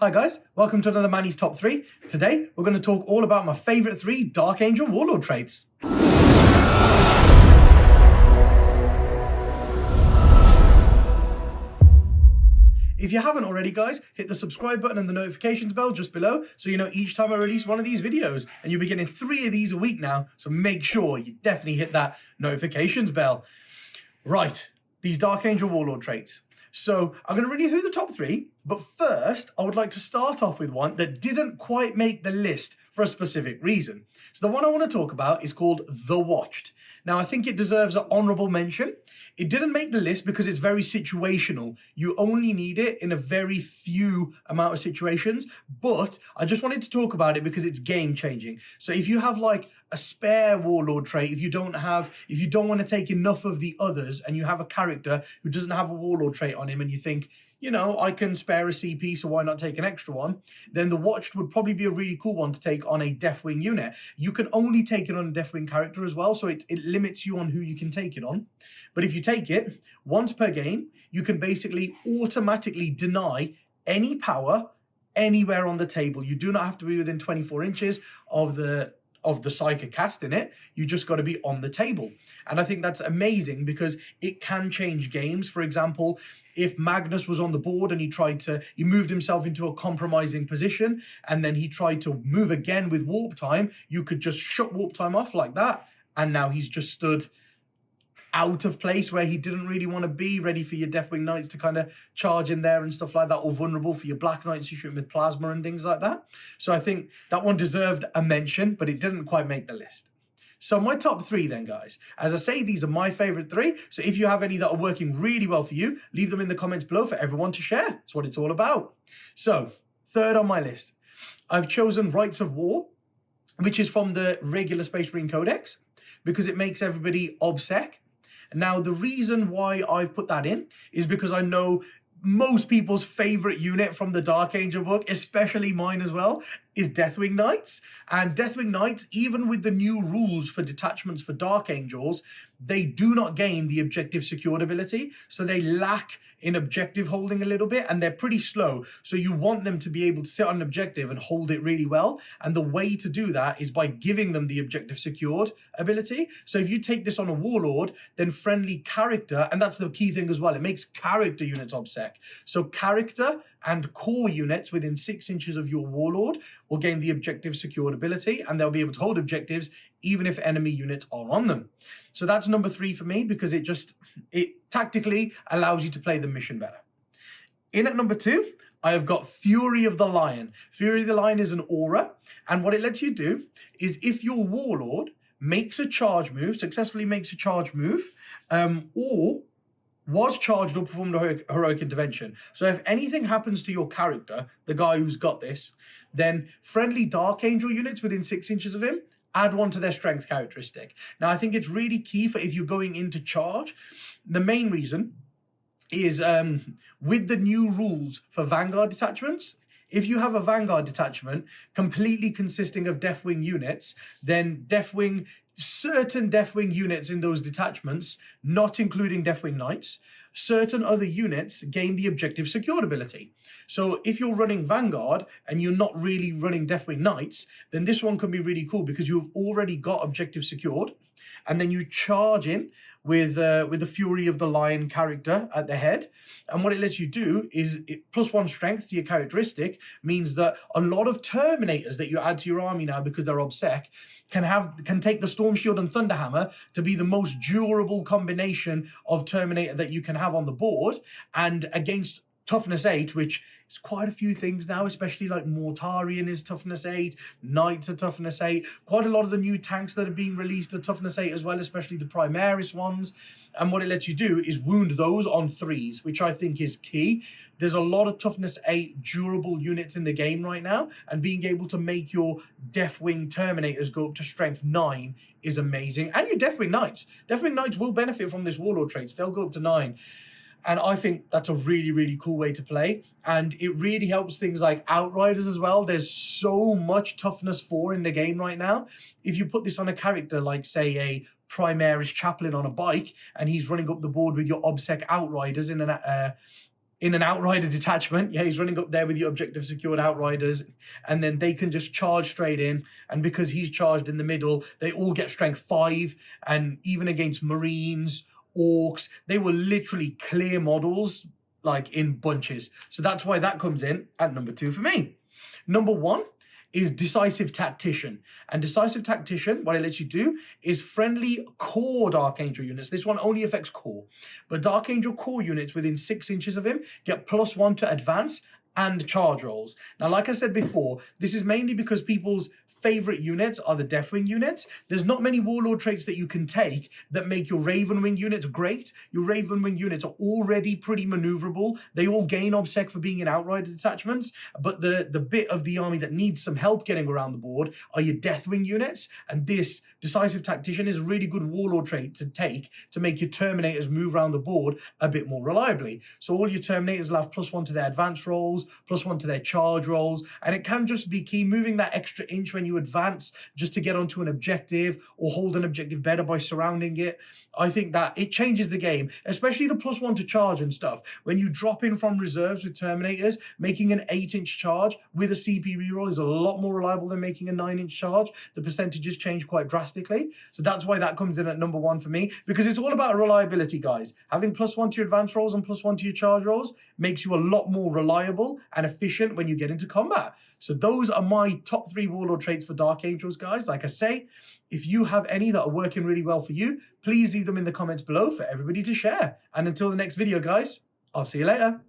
Hi guys, welcome to another Manny's Top 3. Today, we're going to talk all about my favourite 3 Dark Angel Warlord traits. If you haven't already, guys, hit the subscribe button and the notifications bell just below so you know each time I release one of these videos. And you'll be getting 3 of these a week now, so make sure you definitely hit that notifications bell. Right, these Dark Angel Warlord traits. So I'm going to run you through the top 3, but first I would like to start off with one that didn't quite make the list for a specific reason. So the one I want to talk about is called The Watched. Now I think it deserves an honourable mention. It didn't make the list because it's very situational. You only need it in a very few amount of situations, but I just wanted to talk about it because it's game changing. So if you have like a spare warlord trait, if you don't want to take enough of the others and you have a character who doesn't have a warlord trait on him and you think, you know, I can spare a CP, so why not take an extra one? Then the Watched would probably be a really cool one to take on a Deathwing unit. You can only take it on a Deathwing character as well, so it limits you on who you can take it on. But if you take it once per game, you can basically automatically deny any power anywhere on the table. You do not have to be within 24 inches of the psychic casting it. You just got to be on the table. And I think that's amazing because it can change games. For example, if Magnus was on the board and he moved himself into a compromising position and then he tried to move again with warp time, you could just shut warp time off like that. And now he's just stood out of place where he didn't really want to be, ready for your Deathwing Knights to kind of charge in there and stuff like that, or vulnerable for your Black Knights to shoot with plasma and things like that. So I think that one deserved a mention, but it didn't quite make the list. So my top 3 then, guys. As I say, these are my favourite 3. So if you have any that are working really well for you, leave them in the comments below for everyone to share. That's what it's all about. So, third on my list, I've chosen Rights of War, which is from the regular Space Marine Codex, because it makes everybody OBSEC. Now, the reason why I've put that in is because I know most people's favorite unit from the Dark Angel book, especially mine as well, is Deathwing Knights. And Deathwing Knights, even with the new rules for detachments for Dark Angels, they do not gain the objective secured ability. So they lack in objective holding a little bit, and they're pretty slow. So you want them to be able to sit on an objective and hold it really well. And the way to do that is by giving them the objective secured ability. So if you take this on a Warlord, then friendly character, and that's the key thing as well, it makes character units OBSEC. So character and core units within 6 inches of your Warlord will gain the objective secured ability, and they'll be able to hold objectives even if enemy units are on them. So that's number 3 for me because it tactically allows you to play the mission better. In at number 2, I have got Fury of the Lion. Fury of the Lion is an aura, and what it lets you do is if your Warlord makes a charge move, successfully makes a charge move, or was charged or performed a heroic intervention. So if anything happens to your character, the guy who's got this, then friendly Dark Angel units within 6 inches of him add one to their strength characteristic. Now, I think it's really key for if you're going into charge. The main reason is with the new rules for Vanguard detachments, if you have a Vanguard detachment completely consisting of Deathwing units, then certain Deathwing units in those detachments, not including Deathwing Knights, certain other units gain the objective secured ability. So if you're running Vanguard and you're not really running Deathwing Knights, then this one can be really cool because you've already got objective secured, and then you charge in with the Fury of the Lion character at the head. And what it lets you do is +1 strength to your characteristic means that a lot of Terminators that you add to your army now because they're OBSEC can take the Storm Shield and Thunderhammer to be the most durable combination of Terminator that you can have on the board, and against toughness 8, which is quite a few things now, especially like Mortarion is toughness 8, Knights are toughness 8, quite a lot of the new tanks that are being released are toughness 8 as well, especially the Primaris ones. And what it lets you do is wound those on 3s, which I think is key. There's a lot of toughness 8 durable units in the game right now, and being able to make your Deathwing Terminators go up to strength 9 is amazing. And your Deathwing Knights. Deathwing Knights will benefit from this Warlord traits. They'll go up to 9. And I think that's a really, really cool way to play. And it really helps things like Outriders as well. There's so much toughness 4 in the game right now. If you put this on a character like, say, a Primaris Chaplain on a bike, and he's running up the board with your OBSEC Outriders in an in an outrider detachment. Yeah, he's running up there with your objective secured outriders, and then they can just charge straight in. And because he's charged in the middle, they all get strength 5, and even against Marines, Orcs, they were literally clear models, like in bunches. So that's why that comes in at number 2 for me. Number 1 is Decisive Tactician. And Decisive Tactician, what it lets you do is friendly core Dark Angel units. This one only affects core. But Dark Angel core units within 6 inches of him get +1 to advance and charge rolls. Now, like I said before, this is mainly because people's favorite units are the Deathwing units. There's not many Warlord traits that you can take that make your Ravenwing units great. Your Ravenwing units are already pretty maneuverable. They all gain obsec for being in outrider detachments, but the bit of the army that needs some help getting around the board are your Deathwing units, and this Decisive Tactician is a really good Warlord trait to take to make your Terminators move around the board a bit more reliably. So all your Terminators will have +1 to their advance rolls, +1 to their charge rolls, and it can just be key moving that extra inch when you advance just to get onto an objective or hold an objective better by surrounding it. I think that it changes the game, especially the +1 to charge and stuff. When you drop in from reserves with Terminators, making an 8-inch charge with a CP reroll is a lot more reliable than making a 9-inch charge. The percentages change quite drastically. So that's why that comes in at number 1 for me, because it's all about reliability, guys. Having +1 to your advance rolls and +1 to your charge rolls makes you a lot more reliable and efficient when you get into combat. So those are my top 3 Warlord traits for Dark Angels, guys. Like I say, if you have any that are working really well for you, please leave them in the comments below for everybody to share. And until the next video, guys, I'll see you later.